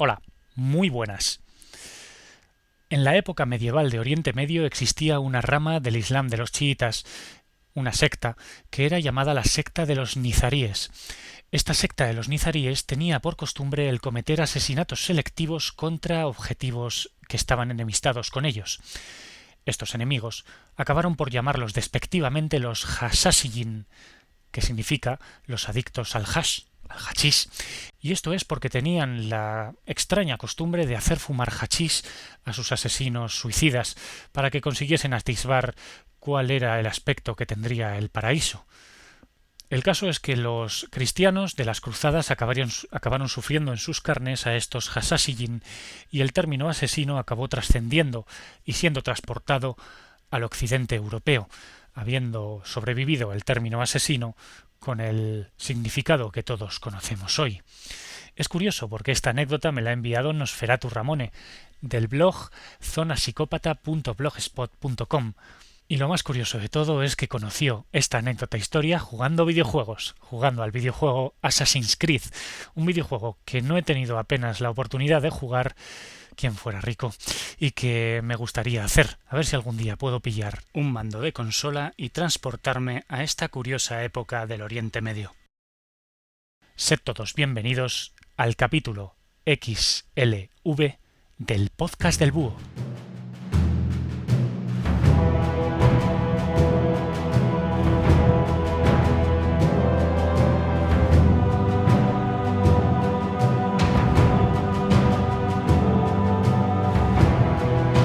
Hola, muy buenas. En la época medieval de Oriente Medio existía una rama del Islam de los chiitas, una secta, que era llamada la secta de los nizaríes. Esta secta de los nizaríes tenía por costumbre el cometer asesinatos selectivos contra objetivos que estaban enemistados con ellos. Estos enemigos acabaron por llamarlos despectivamente los Hasashiyin, que significa los adictos al hachís, y esto es porque tenían la extraña costumbre de hacer fumar hachís a sus asesinos suicidas para que consiguiesen atisbar cuál era el aspecto que tendría el paraíso. El caso es que los cristianos de las cruzadas acabaron sufriendo en sus carnes a estos Hasashiyin y el término asesino acabó trascendiendo y siendo transportado al occidente europeo, habiendo sobrevivido el término asesino con el significado que todos conocemos hoy. Es curioso porque esta anécdota me la ha enviado Nosferatu Ramone del blog zonapsicópata.blogspot.com. Y lo más curioso de todo es que conoció esta anécdota historia jugando videojuegos, jugando al videojuego Assassin's Creed, un videojuego que no he tenido apenas la oportunidad de jugar, quien fuera rico, y que me gustaría hacer, a ver si algún día puedo pillar un mando de consola y transportarme a esta curiosa época del Oriente Medio. Sed todos bienvenidos al capítulo XLV del podcast del Búho.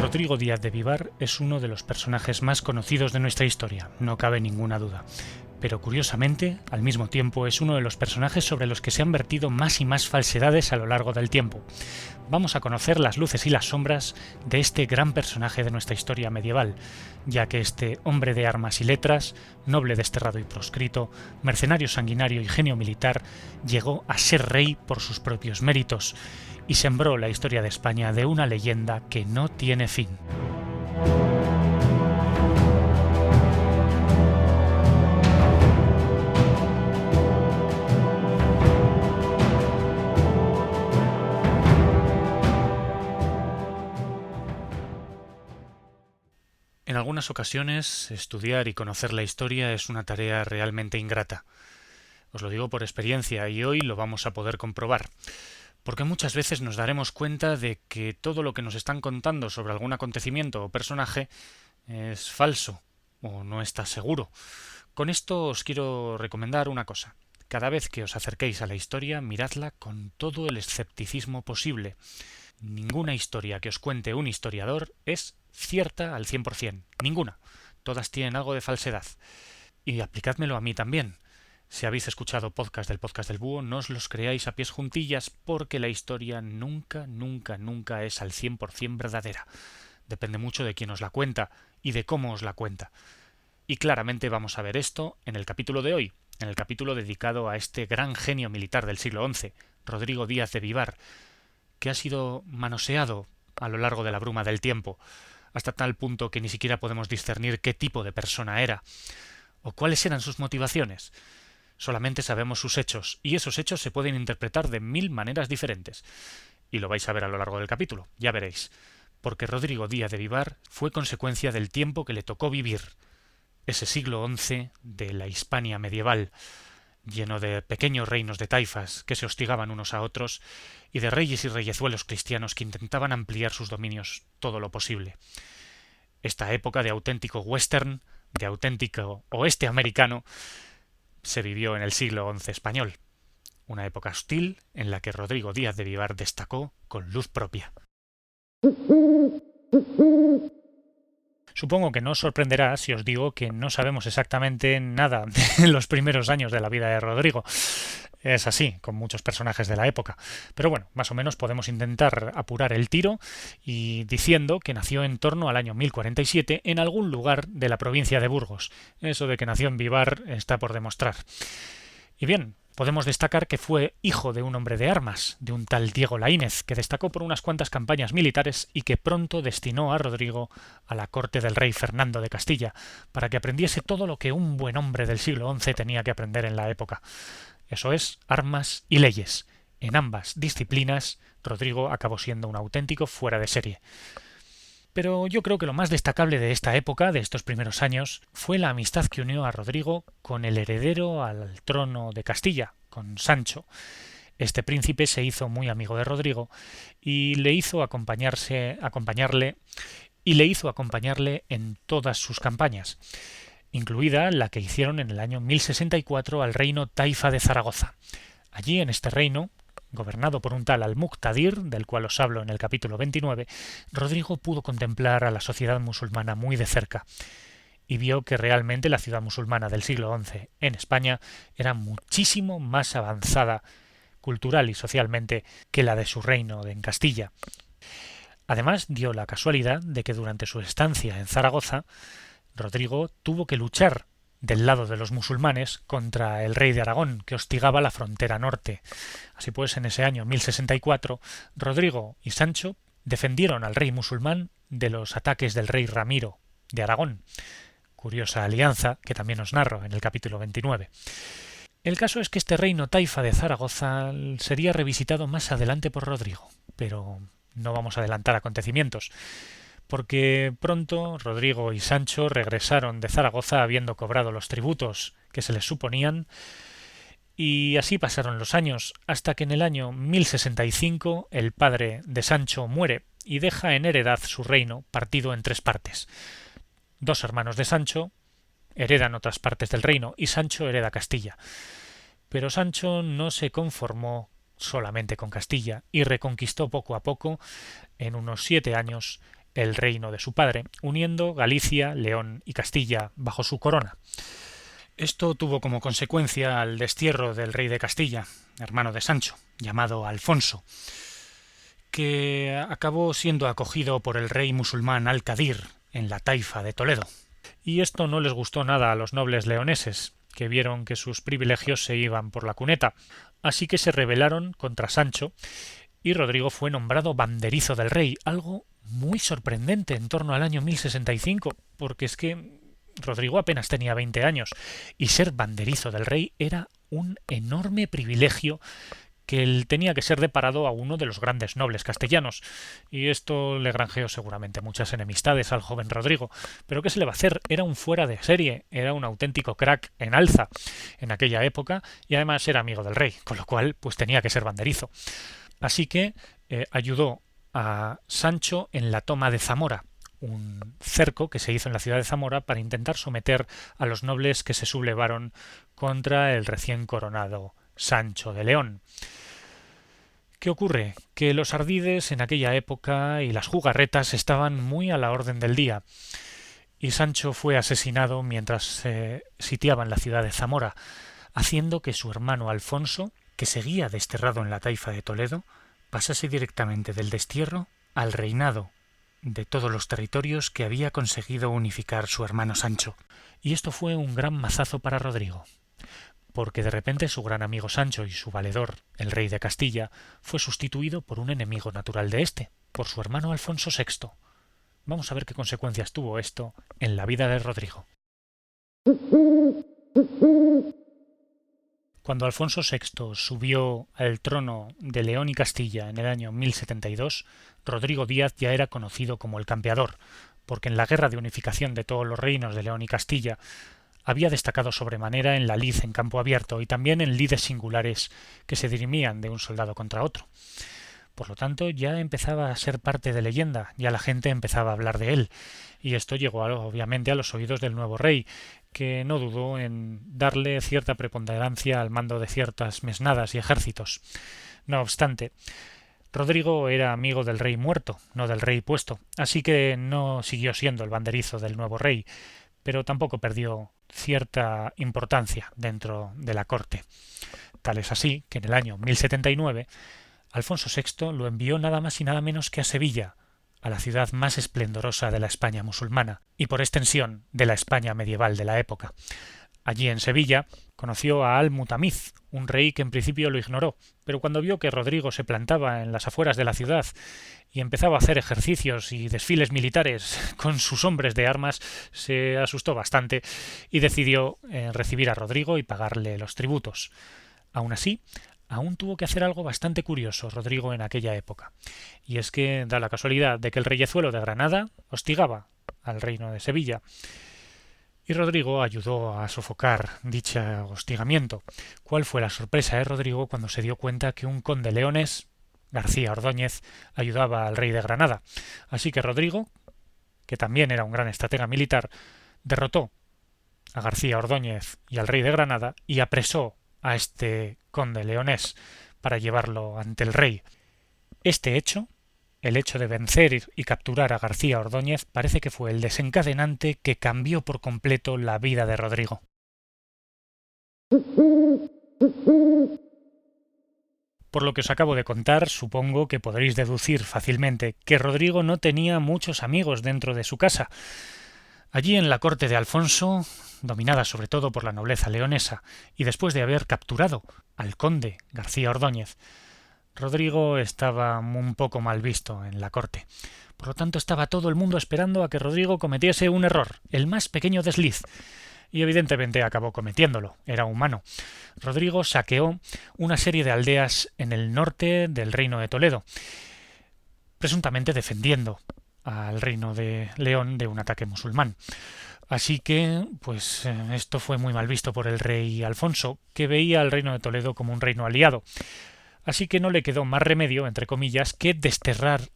Rodrigo Díaz de Vivar es uno de los personajes más conocidos de nuestra historia, no cabe ninguna duda. Pero curiosamente, al mismo tiempo, es uno de los personajes sobre los que se han vertido más y más falsedades a lo largo del tiempo. Vamos a conocer las luces y las sombras de este gran personaje de nuestra historia medieval, ya que este hombre de armas y letras, noble desterrado y proscrito, mercenario sanguinario y genio militar, llegó a ser rey por sus propios méritos y sembró la historia de España de una leyenda que no tiene fin. En algunas ocasiones, estudiar y conocer la historia es una tarea realmente ingrata. Os lo digo por experiencia y hoy lo vamos a poder comprobar. Porque muchas veces nos daremos cuenta de que todo lo que nos están contando sobre algún acontecimiento o personaje es falso o no está seguro. Con esto os quiero recomendar una cosa. Cada vez que os acerquéis a la historia, miradla con todo el escepticismo posible. Ninguna historia que os cuente un historiador es cierta al 100%. Ninguna. Todas tienen algo de falsedad. Y aplicádmelo a mí también. Si habéis escuchado podcast del Búho, no os los creáis a pies juntillas porque la historia nunca es al 100% verdadera. Depende mucho de quién os la cuenta y de cómo os la cuenta. Y claramente vamos a ver esto en el capítulo de hoy, en el capítulo dedicado a este gran genio militar del siglo XI, Rodrigo Díaz de Vivar, que ha sido manoseado a lo largo de la bruma del tiempo, hasta tal punto que ni siquiera podemos discernir qué tipo de persona era, o cuáles eran sus motivaciones. Solamente sabemos sus hechos, y esos hechos se pueden interpretar de 1000 maneras diferentes. Y lo vais a ver a lo largo del capítulo, ya veréis. Porque Rodrigo Díaz de Vivar fue consecuencia del tiempo que le tocó vivir. Ese siglo XI de la Hispania medieval, lleno de pequeños reinos de taifas que se hostigaban unos a otros, y de reyes y reyezuelos cristianos que intentaban ampliar sus dominios todo lo posible. Esta época de auténtico western, de auténtico oeste americano, se vivió en el siglo XI español, una época hostil en la que Rodrigo Díaz de Vivar destacó con luz propia. Supongo que no os sorprenderá si os digo que no sabemos exactamente nada de los primeros años de la vida de Rodrigo. Es así, con muchos personajes de la época. Pero bueno, más o menos podemos intentar apurar el tiro y diciendo que nació en torno al año 1047 en algún lugar de la provincia de Burgos. Eso de que nació en Vivar está por demostrar. Y bien, podemos destacar que fue hijo de un hombre de armas, de un tal Diego Laínez, que destacó por unas cuantas campañas militares y que pronto destinó a Rodrigo a la corte del rey Fernando de Castilla, para que aprendiese todo lo que un buen hombre del siglo XI tenía que aprender en la época. Eso es, armas y leyes. En ambas disciplinas, Rodrigo acabó siendo un auténtico fuera de serie. Pero yo creo que lo más destacable de esta época, de estos primeros años, fue la amistad que unió a Rodrigo con el heredero al trono de Castilla, con Sancho. Este príncipe se hizo muy amigo de Rodrigo y le hizo acompañarle en todas sus campañas, incluida la que hicieron en el año 1064 al reino Taifa de Zaragoza. Allí, en este reino, gobernado por un tal Al-Muqtadir, del cual os hablo en el capítulo 29, Rodrigo pudo contemplar a la sociedad musulmana muy de cerca y vio que realmente la ciudad musulmana del siglo XI en España era muchísimo más avanzada cultural y socialmente que la de su reino en Castilla. Además, dio la casualidad de que durante su estancia en Zaragoza, Rodrigo tuvo que luchar del lado de los musulmanes contra el rey de Aragón, que hostigaba la frontera norte. Así pues, en ese año 1064, Rodrigo y Sancho defendieron al rey musulmán de los ataques del rey Ramiro de Aragón. Curiosa alianza que también os narro en el capítulo 29. El caso es que este reino taifa de Zaragoza sería revisitado más adelante por Rodrigo, pero no vamos a adelantar acontecimientos, porque pronto Rodrigo y Sancho regresaron de Zaragoza habiendo cobrado los tributos que se les suponían, y así pasaron los años, hasta que en el año 1065 el padre de Sancho muere y deja en heredad su reino partido en 3 partes. 2 hermanos de Sancho heredan otras partes del reino y Sancho hereda Castilla. Pero Sancho no se conformó solamente con Castilla y reconquistó poco a poco, en unos 7 años, el reino de su padre, uniendo Galicia, León y Castilla bajo su corona. Esto tuvo como consecuencia al destierro del rey de Castilla, hermano de Sancho, llamado Alfonso, que acabó siendo acogido por el rey musulmán Al-Qadir en la Taifa de Toledo. Y esto no les gustó nada a los nobles leoneses, que vieron que sus privilegios se iban por la cuneta, así que se rebelaron contra Sancho y Rodrigo fue nombrado banderizo del rey, algo muy sorprendente en torno al año 1065, porque es que Rodrigo apenas tenía 20 años y ser banderizo del rey era un enorme privilegio que él tenía que ser deparado a uno de los grandes nobles castellanos, y esto le granjeó seguramente muchas enemistades al joven Rodrigo, pero ¿qué se le va a hacer? Era un fuera de serie, era un auténtico crack en alza en aquella época y además era amigo del rey, con lo cual pues tenía que ser banderizo. Así que ayudó a Sancho en la toma de Zamora, un cerco que se hizo en la ciudad de Zamora para intentar someter a los nobles que se sublevaron contra el recién coronado Sancho de León. ¿Qué ocurre? Que los ardides en aquella época y las jugarretas estaban muy a la orden del día, y Sancho fue asesinado mientras sitiaban la ciudad de Zamora, haciendo que su hermano Alfonso, que seguía desterrado en la Taifa de Toledo, pasase directamente del destierro al reinado de todos los territorios que había conseguido unificar su hermano Sancho. Y esto fue un gran mazazo para Rodrigo, porque de repente su gran amigo Sancho y su valedor, el rey de Castilla, fue sustituido por un enemigo natural de éste, por su hermano Alfonso VI. Vamos a ver qué consecuencias tuvo esto en la vida de Rodrigo. Cuando Alfonso VI subió al trono de León y Castilla en el año 1072, Rodrigo Díaz ya era conocido como el Campeador, porque en la guerra de unificación de todos los reinos de León y Castilla había destacado sobremanera en la lid en campo abierto y también en lides singulares que se dirimían de un soldado contra otro. Por lo tanto, ya empezaba a ser parte de leyenda, ya la gente empezaba a hablar de él, y esto llegó obviamente a los oídos del nuevo rey, que no dudó en darle cierta preponderancia al mando de ciertas mesnadas y ejércitos. No obstante, Rodrigo era amigo del rey muerto, no del rey puesto, así que no siguió siendo el banderizo del nuevo rey, pero tampoco perdió cierta importancia dentro de la corte. Tal es así que en el año 1079 Alfonso VI lo envió nada más y nada menos que a Sevilla, a la ciudad más esplendorosa de la España musulmana y por extensión de la España medieval de la época. Allí en Sevilla conoció a Al-Mutamiz, un rey que en principio lo ignoró, pero cuando vio que Rodrigo se plantaba en las afueras de la ciudad y empezaba a hacer ejercicios y desfiles militares con sus hombres de armas, se asustó bastante y decidió recibir a Rodrigo y pagarle los tributos. Aun así, aún tuvo que hacer algo bastante curioso Rodrigo en aquella época. Y es que da la casualidad de que el reyezuelo de Granada hostigaba al reino de Sevilla. Y Rodrigo ayudó a sofocar dicho hostigamiento. ¿Cuál fue la sorpresa de Rodrigo cuando se dio cuenta que un conde leonés, García Ordóñez, ayudaba al rey de Granada? Así que Rodrigo, que también era un gran estratega militar, derrotó a García Ordóñez y al rey de Granada y apresó a este conde leonés para llevarlo ante el rey. Este hecho, el hecho de vencer y capturar a García Ordóñez, parece que fue el desencadenante que cambió por completo la vida de Rodrigo. Por lo que os acabo de contar, supongo que podréis deducir fácilmente que Rodrigo no tenía muchos amigos dentro de su casa. Allí en la corte de Alfonso, dominada sobre todo por la nobleza leonesa, y después de haber capturado al conde García Ordóñez, Rodrigo estaba un poco mal visto en la corte. Por lo tanto, estaba todo el mundo esperando a que Rodrigo cometiese un error, el más pequeño desliz. Y evidentemente acabó cometiéndolo, era humano. Rodrigo saqueó una serie de aldeas en el norte del reino de Toledo, presuntamente defendiendo al reino de León de un ataque musulmán. Así que, pues, esto fue muy mal visto por el rey Alfonso, que veía al reino de Toledo como un reino aliado. Así que no le quedó más remedio, entre comillas, que desterrar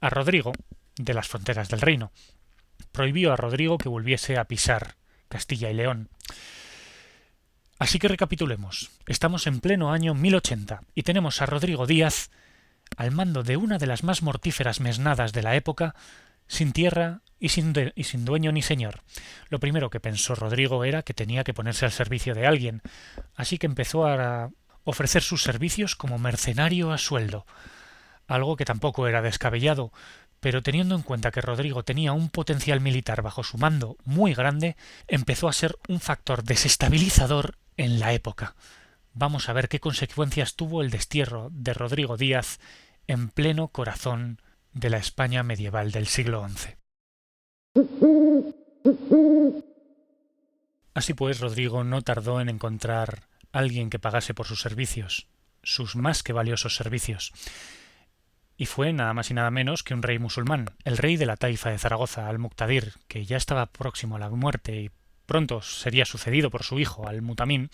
a Rodrigo de las fronteras del reino. Prohibió a Rodrigo que volviese a pisar Castilla y León. Así que recapitulemos. Estamos en pleno año 1080 y tenemos a Rodrigo Díaz al mando de una de las más mortíferas mesnadas de la época, sin tierra y sin dueño ni señor. Lo primero que pensó Rodrigo era que tenía que ponerse al servicio de alguien, así que empezó a ofrecer sus servicios como mercenario a sueldo, algo que tampoco era descabellado, pero teniendo en cuenta que Rodrigo tenía un potencial militar bajo su mando muy grande, empezó a ser un factor desestabilizador en la época. Vamos a ver qué consecuencias tuvo el destierro de Rodrigo Díaz en pleno corazón de la España medieval del siglo XI. Así pues, Rodrigo no tardó en encontrar alguien que pagase por sus servicios, sus más que valiosos servicios. Y fue nada más y nada menos que un rey musulmán, el rey de la taifa de Zaragoza, Al-Muqtadir, que ya estaba próximo a la muerte y pronto sería sucedido por su hijo, Al-Mutamim,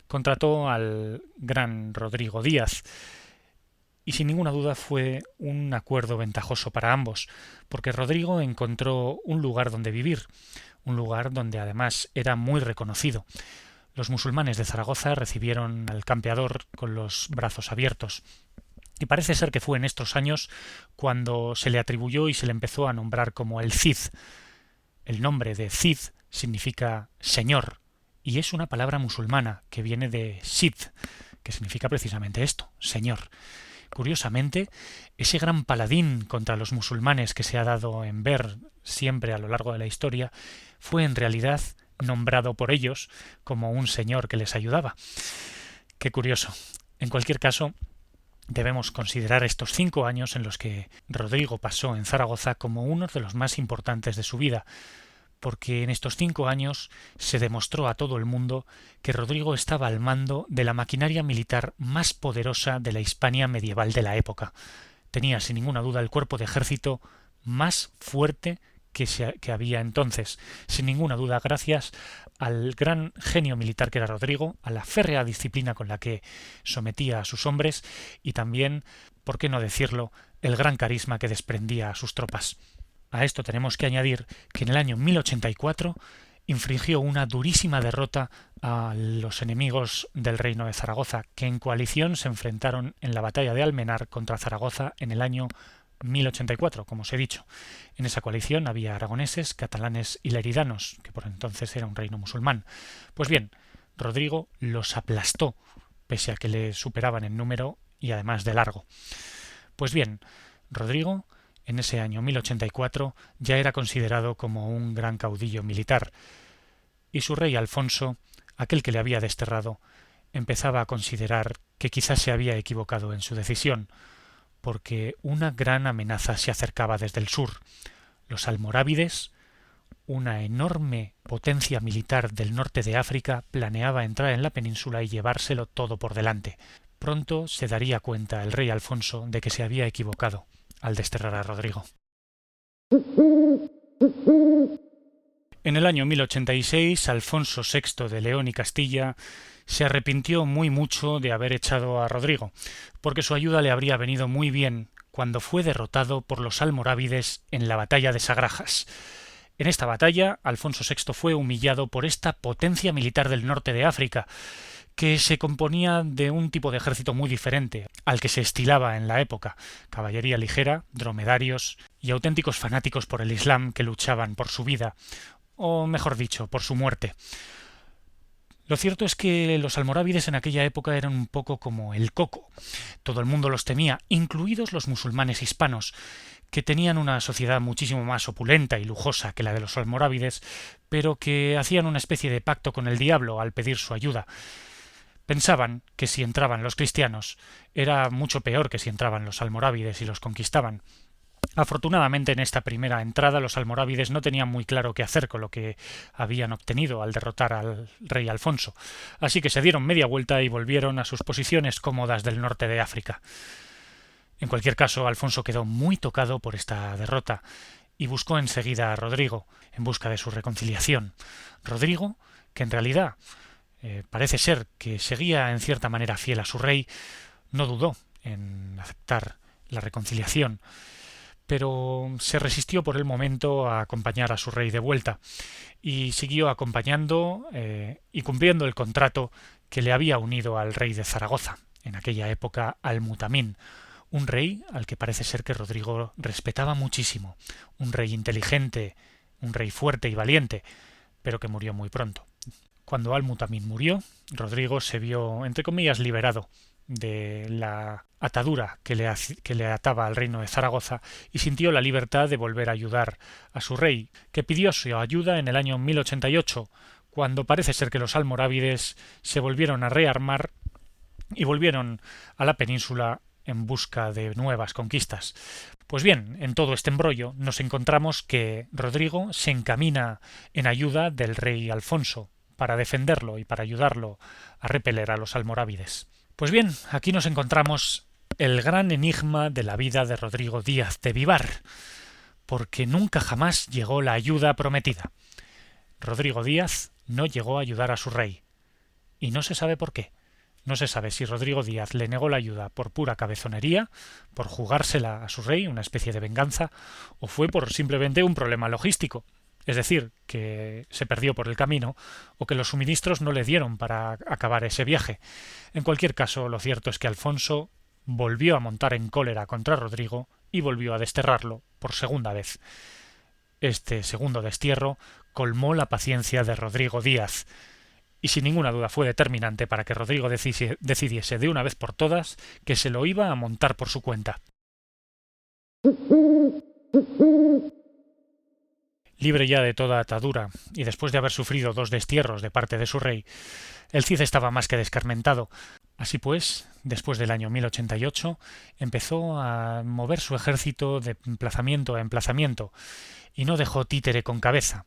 contrató al gran Rodrigo Díaz. Y sin ninguna duda fue un acuerdo ventajoso para ambos, porque Rodrigo encontró un lugar donde vivir, un lugar donde además era muy reconocido. Los musulmanes de Zaragoza recibieron al campeador con los brazos abiertos. Y parece ser que fue en estos años cuando se le atribuyó y se le empezó a nombrar como el Cid. El nombre de Cid significa señor, y es una palabra musulmana que viene de Sid, que significa precisamente esto, señor. Curiosamente, ese gran paladín contra los musulmanes que se ha dado en ver siempre a lo largo de la historia fue en realidad nombrado por ellos como un señor que les ayudaba. Qué curioso. En cualquier caso, debemos considerar estos 5 años en los que Rodrigo pasó en Zaragoza como uno de los más importantes de su vida, porque en estos 5 años se demostró a todo el mundo que Rodrigo estaba al mando de la maquinaria militar más poderosa de la Hispania medieval de la época. Tenía sin ninguna duda el cuerpo de ejército más fuerte que había entonces, sin ninguna duda gracias al gran genio militar que era Rodrigo, a la férrea disciplina con la que sometía a sus hombres y también, por qué no decirlo, el gran carisma que desprendía a sus tropas. A esto tenemos que añadir que en el año 1084 infligió una durísima derrota a los enemigos del reino de Zaragoza, que en coalición se enfrentaron en la batalla de Almenar contra Zaragoza en el año 1084, como os he dicho. En esa coalición había aragoneses, catalanes y leridanos, que por entonces era un reino musulmán. Pues bien, Rodrigo los aplastó, pese a que le superaban en número y además de largo. Pues bien, Rodrigo en ese año 1084 ya era considerado como un gran caudillo militar, y su rey Alfonso, aquel que le había desterrado, empezaba a considerar que quizás se había equivocado en su decisión, porque una gran amenaza se acercaba desde el sur. Los almorávides, una enorme potencia militar del norte de África, planeaba entrar en la península y llevárselo todo por delante. Pronto se daría cuenta el rey Alfonso de que se había equivocado al desterrar a Rodrigo. En el año 1086, Alfonso VI de León y Castilla se arrepintió muy mucho de haber echado a Rodrigo, porque su ayuda le habría venido muy bien cuando fue derrotado por los almorávides en la batalla de Sagrajas. En esta batalla, Alfonso VI fue humillado por esta potencia militar del norte de África, que se componía de un tipo de ejército muy diferente al que se estilaba en la época: caballería ligera, dromedarios y auténticos fanáticos por el Islam que luchaban por su vida, o mejor dicho, por su muerte. Lo cierto es que los almorávides en aquella época eran un poco como el coco. Todo el mundo los temía, incluidos los musulmanes hispanos, que tenían una sociedad muchísimo más opulenta y lujosa que la de los almorávides, pero que hacían una especie de pacto con el diablo al pedir su ayuda. Pensaban que si entraban los cristianos era mucho peor que si entraban los almorávides y los conquistaban. Afortunadamente, en esta primera entrada los almorávides no tenían muy claro qué hacer con lo que habían obtenido al derrotar al rey Alfonso, así que se dieron media vuelta y volvieron a sus posiciones cómodas del norte de África. En cualquier caso, Alfonso quedó muy tocado por esta derrota y buscó enseguida a Rodrigo en busca de su reconciliación. Rodrigo, que en realidad parece ser que seguía en cierta manera fiel a su rey, no dudó en aceptar la reconciliación, pero se resistió por el momento a acompañar a su rey de vuelta y siguió acompañando y cumpliendo el contrato que le había unido al rey de Zaragoza, en aquella época Al-Mutamín, un rey al que parece ser que Rodrigo respetaba muchísimo, un rey inteligente, un rey fuerte y valiente, pero que murió muy pronto. Cuando Al-Mutamín murió, Rodrigo se vio, entre comillas, liberado de la atadura que le ataba al reino de Zaragoza y sintió la libertad de volver a ayudar a su rey, que pidió su ayuda en el año 1088, cuando parece ser que los almorávides se volvieron a rearmar y volvieron a la península en busca de nuevas conquistas. Pues bien, en todo este embrollo nos encontramos que Rodrigo se encamina en ayuda del rey Alfonso para defenderlo y para ayudarlo a repeler a los almorávides. Pues bien, aquí nos encontramos el gran enigma de la vida de Rodrigo Díaz de Vivar, porque nunca jamás llegó la ayuda prometida. Rodrigo Díaz no llegó a ayudar a su rey, y no se sabe por qué. No se sabe si Rodrigo Díaz le negó la ayuda por pura cabezonería, por jugársela a su rey, una especie de venganza, o fue por simplemente un problema logístico, es decir, que se perdió por el camino o que los suministros no le dieron para acabar ese viaje. En cualquier caso, lo cierto es que Alfonso volvió a montar en cólera contra Rodrigo y volvió a desterrarlo por segunda vez. Este segundo destierro colmó la paciencia de Rodrigo Díaz, y sin ninguna duda fue determinante para que Rodrigo decidiese de una vez por todas que se lo iba a montar por su cuenta. Libre ya de toda atadura, y después de haber sufrido 2 destierros de parte de su rey, el Cid estaba más que descarmentado. Así pues, después del año 1088, empezó a mover su ejército de emplazamiento a emplazamiento, y no dejó títere con cabeza.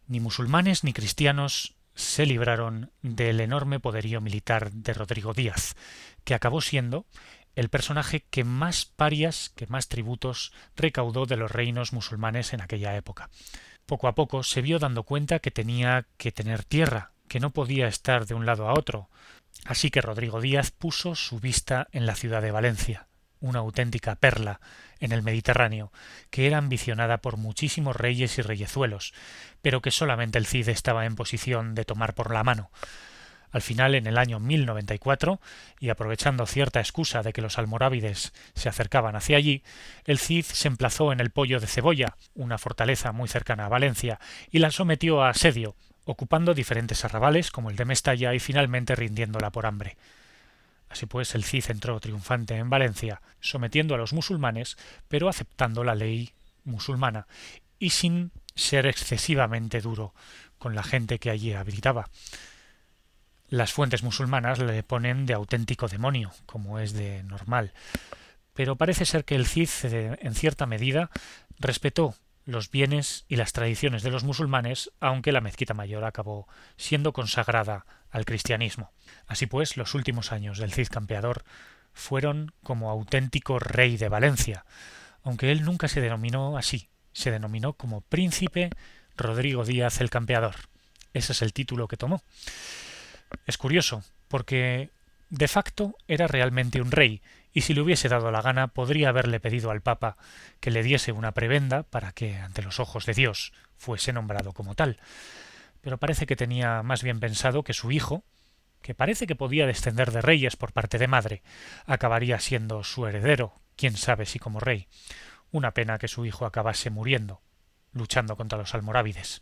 Ni musulmanes ni cristianos se libraron del enorme poderío militar de Rodrigo Díaz, que acabó siendo el personaje que más parias, que más tributos recaudó de los reinos musulmanes en aquella época. Poco a poco se vio dando cuenta que tenía que tener tierra, que no podía estar de un lado a otro, así que Rodrigo Díaz puso su vista en la ciudad de Valencia, una auténtica perla en el Mediterráneo, que era ambicionada por muchísimos reyes y reyezuelos, pero que solamente el Cid estaba en posición de tomar por la mano. Al final, en el año 1094, y aprovechando cierta excusa de que los almorávides se acercaban hacia allí, el Cid se emplazó en el Poyo de Cebolla, una fortaleza muy cercana a Valencia, y la sometió a asedio, ocupando diferentes arrabales como el de Mestalla y finalmente rindiéndola por hambre. Así pues, el Cid entró triunfante en Valencia, sometiendo a los musulmanes, pero aceptando la ley musulmana y sin ser excesivamente duro con la gente que allí habitaba. Las fuentes musulmanas le ponen de auténtico demonio, como es de normal, pero parece ser que el Cid, en cierta medida, respetó los bienes y las tradiciones de los musulmanes, aunque la mezquita mayor acabó siendo consagrada al cristianismo. Así pues, los últimos años del Cid Campeador fueron como auténtico rey de Valencia, aunque él nunca se denominó así, se denominó como Príncipe Rodrigo Díaz el Campeador. Ese es el título que tomó. Es curioso, porque de facto era realmente un rey, y si le hubiese dado la gana podría haberle pedido al Papa que le diese una prebenda para que, ante los ojos de Dios, fuese nombrado como tal. Pero parece que tenía más bien pensado que su hijo, que parece que podía descender de reyes por parte de madre, acabaría siendo su heredero, quién sabe si como rey. Una pena que su hijo acabase muriendo, luchando contra los almorávides.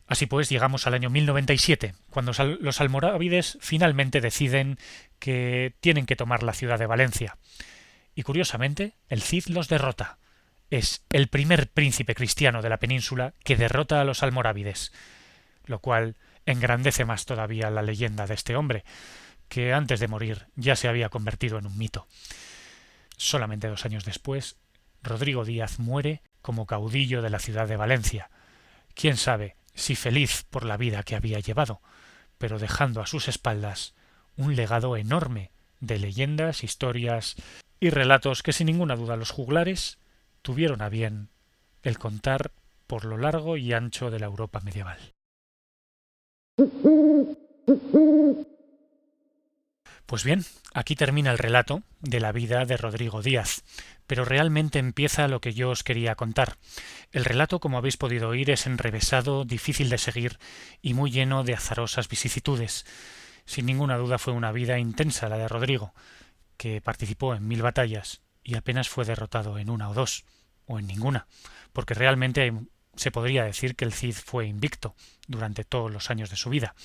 Así pues, llegamos al año 1097, cuando los almorávides finalmente deciden que tienen que tomar la ciudad de Valencia. Y curiosamente, el Cid los derrota. Es el primer príncipe cristiano de la península que derrota a los almorávides, lo cual engrandece más todavía la leyenda de este hombre, que antes de morir ya se había convertido en un mito. Solamente 2 años después, Rodrigo Díaz muere como caudillo de la ciudad de Valencia. Quién sabe si feliz por la vida que había llevado, pero dejando a sus espaldas un legado enorme de leyendas, historias y relatos que sin ninguna duda los juglares tuvieron a bien el contar por lo largo y ancho de la Europa medieval. Pues bien, aquí termina el relato de la vida de Rodrigo Díaz, pero realmente empieza lo que yo os quería contar. El relato, como habéis podido oír, es enrevesado, difícil de seguir y muy lleno de azarosas vicisitudes. Sin ninguna duda fue una vida intensa la de Rodrigo, que participó en 1000 batallas y apenas fue derrotado en 1 o 2, o en ninguna, porque realmente se podría decir que el Cid fue invicto durante todos los años de su vida.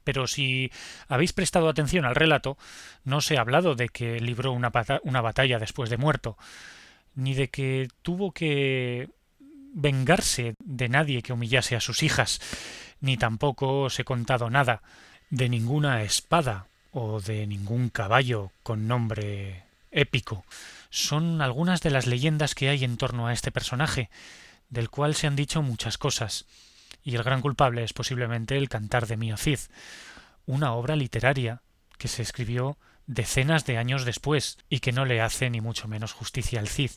Pero si habéis prestado atención al relato, no se ha hablado de que libró una batalla después de muerto, ni de que tuvo que vengarse de nadie que humillase a sus hijas, ni tampoco os he contado nada de ninguna espada o de ningún caballo con nombre épico. Son algunas de las leyendas que hay en torno a este personaje, del cual se han dicho muchas cosas, y el gran culpable es posiblemente el Cantar de Mío Cid, una obra literaria que se escribió decenas de años después y que no le hace ni mucho menos justicia al Cid.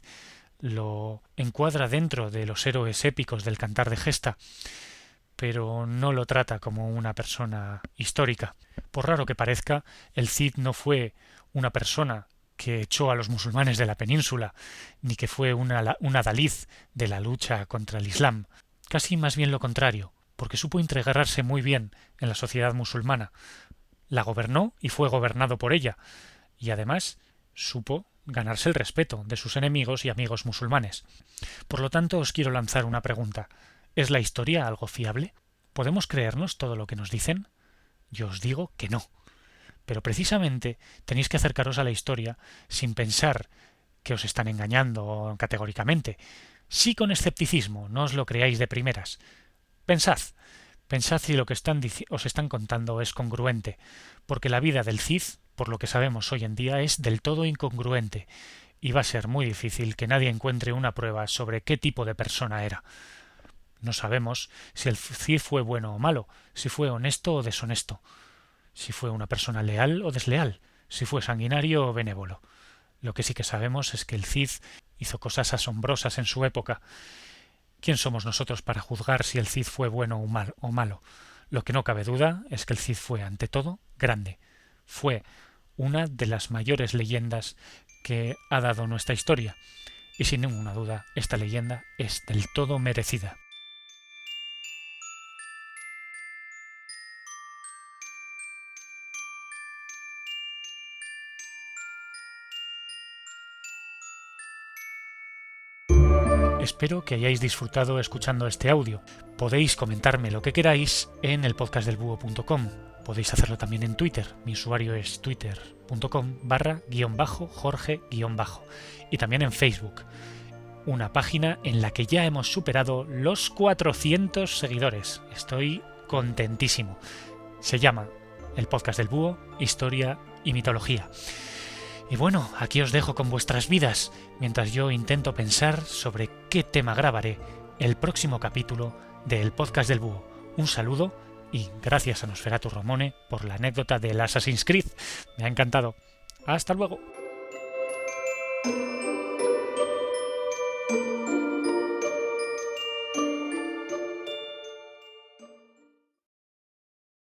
Lo encuadra dentro de los héroes épicos del Cantar de Gesta, pero no lo trata como una persona histórica. Por raro que parezca, el Cid no fue una persona que echó a los musulmanes de la península, ni que fue un adalid de la lucha contra el Islam. Casi más bien lo contrario, porque supo integrarse muy bien en la sociedad musulmana. La gobernó y fue gobernado por ella, y además supo ganarse el respeto de sus enemigos y amigos musulmanes. Por lo tanto, os quiero lanzar una pregunta. ¿Es la historia algo fiable? ¿Podemos creernos todo lo que nos dicen? Yo os digo que no. Pero precisamente tenéis que acercaros a la historia sin pensar que os están engañando categóricamente. Sí, con escepticismo, no os lo creáis de primeras. Pensad si lo que os están contando es congruente, porque la vida del Cid, por lo que sabemos hoy en día, es del todo incongruente, y va a ser muy difícil que nadie encuentre una prueba sobre qué tipo de persona era. No sabemos si el Cid fue bueno o malo, si fue honesto o deshonesto, si fue una persona leal o desleal, si fue sanguinario o benévolo. Lo que sí que sabemos es que el Cid hizo cosas asombrosas en su época. ¿Quién somos nosotros para juzgar si el Cid fue bueno o malo? Lo que no cabe duda es que el Cid fue, ante todo, grande. Fue una de las mayores leyendas que ha dado nuestra historia. Y sin ninguna duda, esta leyenda es del todo merecida. Espero que hayáis disfrutado escuchando este audio. Podéis comentarme lo que queráis en el podcastdelbúho.com. Podéis hacerlo también en Twitter. Mi usuario es twitter.com/Jorge-. Y también en Facebook, una página en la que ya hemos superado los 400 seguidores. Estoy contentísimo. Se llama El Podcast del Búho, Historia y Mitología. Y bueno, aquí os dejo con vuestras vidas, mientras yo intento pensar sobre qué tema grabaré el próximo capítulo del podcast del Búho. Un saludo y gracias a Nosferatu Romone por la anécdota del Assassin's Creed. Me ha encantado. ¡Hasta luego!